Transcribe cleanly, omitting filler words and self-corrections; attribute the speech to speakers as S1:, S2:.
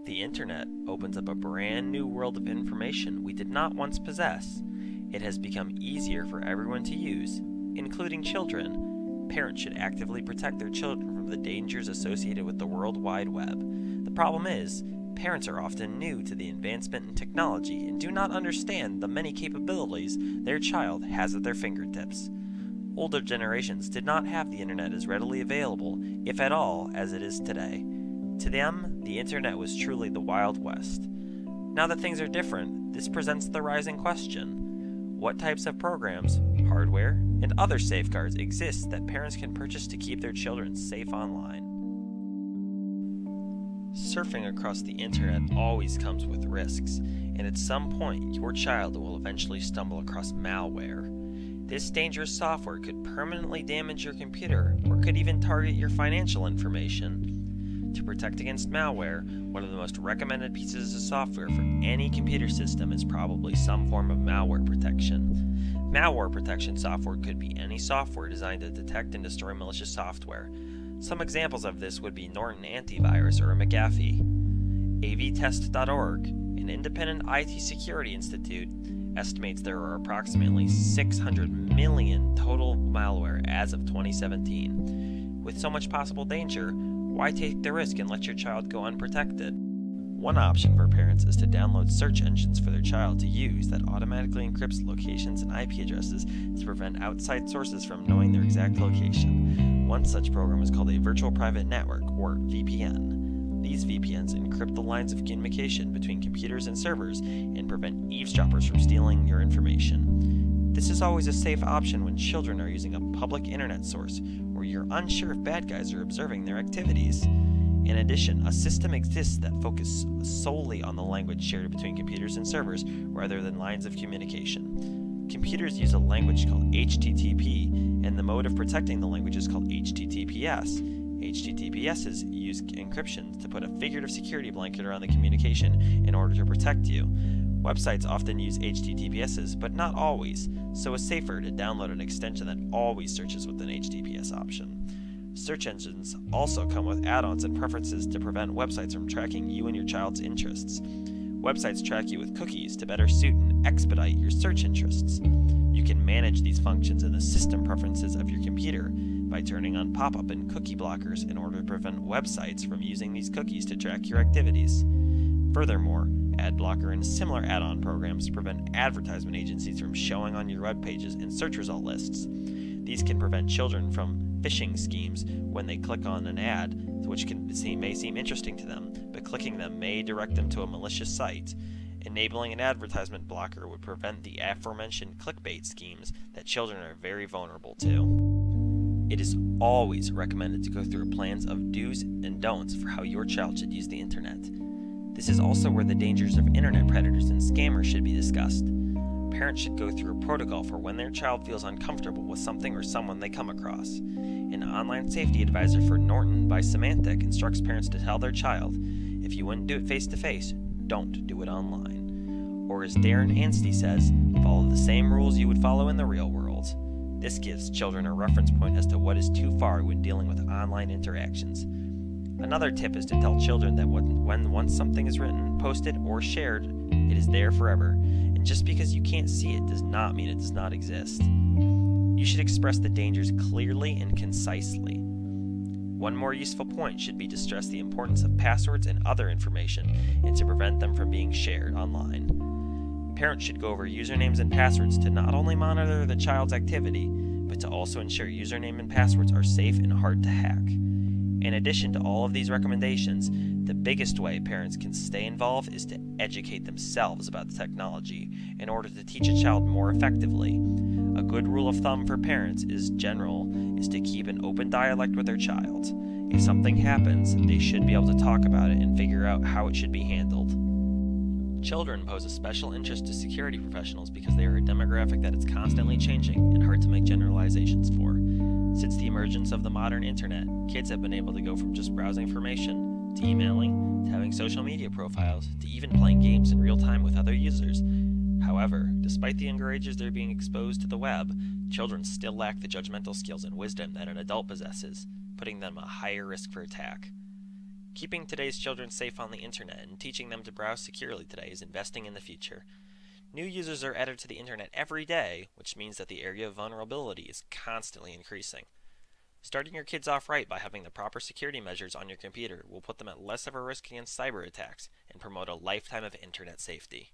S1: The internet opens up a brand new world of information we did not once possess. It has become easier for everyone to use, including children. Parents should actively protect their children from the dangers associated with the World Wide Web. The problem is, parents are often new to the advancement in technology and do not understand the many capabilities their child has at their fingertips. Older generations did not have the internet as readily available, if at all, as it is today. To them, the internet was truly the Wild West. Now that things are different, this presents the rising question. What types of programs, hardware, and other safeguards exist that parents can purchase to keep their children safe online? Surfing across the internet always comes with risks, and at some point your child will eventually stumble across malware. This dangerous software could permanently damage your computer or could even target your financial information. To protect against malware, one of the most recommended pieces of software for any computer system is probably some form of malware protection. Malware protection software could be any software designed to detect and destroy malicious software. Some examples of this would be Norton Antivirus or McAfee. avtest.org, an independent IT security institute, estimates there are approximately 600 million total malware as of 2017. With so much possible danger, why take the risk and let your child go unprotected? One option for parents is to download search engines for their child to use that automatically encrypts locations and IP addresses to prevent outside sources from knowing their exact location. One such program is called a Virtual Private Network, or VPN. These VPNs encrypt the lines of communication between computers and servers and prevent eavesdroppers from stealing your information. This is always a safe option when children are using a public internet source where you're unsure if bad guys are observing their activities. In addition, a system exists that focuses solely on the language shared between computers and servers rather than lines of communication. Computers use a language called HTTP, and the mode of protecting the language is called HTTPS. HTTPSs use encryption to put a figurative security blanket around the communication in order to protect you. Websites often use HTTPSs, but not always, so it's safer to download an extension that always searches with an HTTPS option. Search engines also come with add-ons and preferences to prevent websites from tracking you and your child's interests. Websites track you with cookies to better suit and expedite your search interests. You can manage these functions in the system preferences of your computer by turning on pop-up and cookie blockers in order to prevent websites from using these cookies to track your activities. Furthermore, ad blocker and similar add-on programs prevent advertisement agencies from showing on your web pages and search result lists. These can prevent children from phishing schemes when they click on an ad, which may seem interesting to them, but clicking them may direct them to a malicious site. Enabling an advertisement blocker would prevent the aforementioned clickbait schemes that children are very vulnerable to. It is always recommended to go through plans of do's and don'ts for how your child should use the internet. This is also where the dangers of internet predators and scammers should be discussed. Parents should go through a protocol for when their child feels uncomfortable with something or someone they come across. An online safety advisor for Norton by Symantec instructs parents to tell their child, if you wouldn't do it face-to-face, don't do it online. Or as Darren Anstey says, follow the same rules you would follow in the real world. This gives children a reference point as to what is too far when dealing with online interactions. Another tip is to tell children that when once something is written, posted, or shared, it is there forever, and just because you can't see it does not mean it does not exist. You should express the dangers clearly and concisely. One more useful point should be to stress the importance of passwords and other information and to prevent them from being shared online. Parents should go over usernames and passwords to not only monitor the child's activity, but to also ensure username and passwords are safe and hard to hack. In addition to all of these recommendations, the biggest way parents can stay involved is to educate themselves about the technology in order to teach a child more effectively. A good rule of thumb for parents is to keep an open dialect with their child. If something happens, they should be able to talk about it and figure out how it should be handled. Children pose a special interest to security professionals because they are a demographic that is constantly changing and hard to make generalizations for. Since the emergence of the modern internet, kids have been able to go from just browsing information, to emailing, to having social media profiles, to even playing games in real time with other users. However, despite the younger ages they're being exposed to the web, children still lack the judgmental skills and wisdom that an adult possesses, putting them at a higher risk for attack. Keeping today's children safe on the internet and teaching them to browse securely today is investing in the future. New users are added to the internet every day, which means that the area of vulnerability is constantly increasing. Starting your kids off right by having the proper security measures on your computer will put them at less of a risk against cyber attacks and promote a lifetime of internet safety.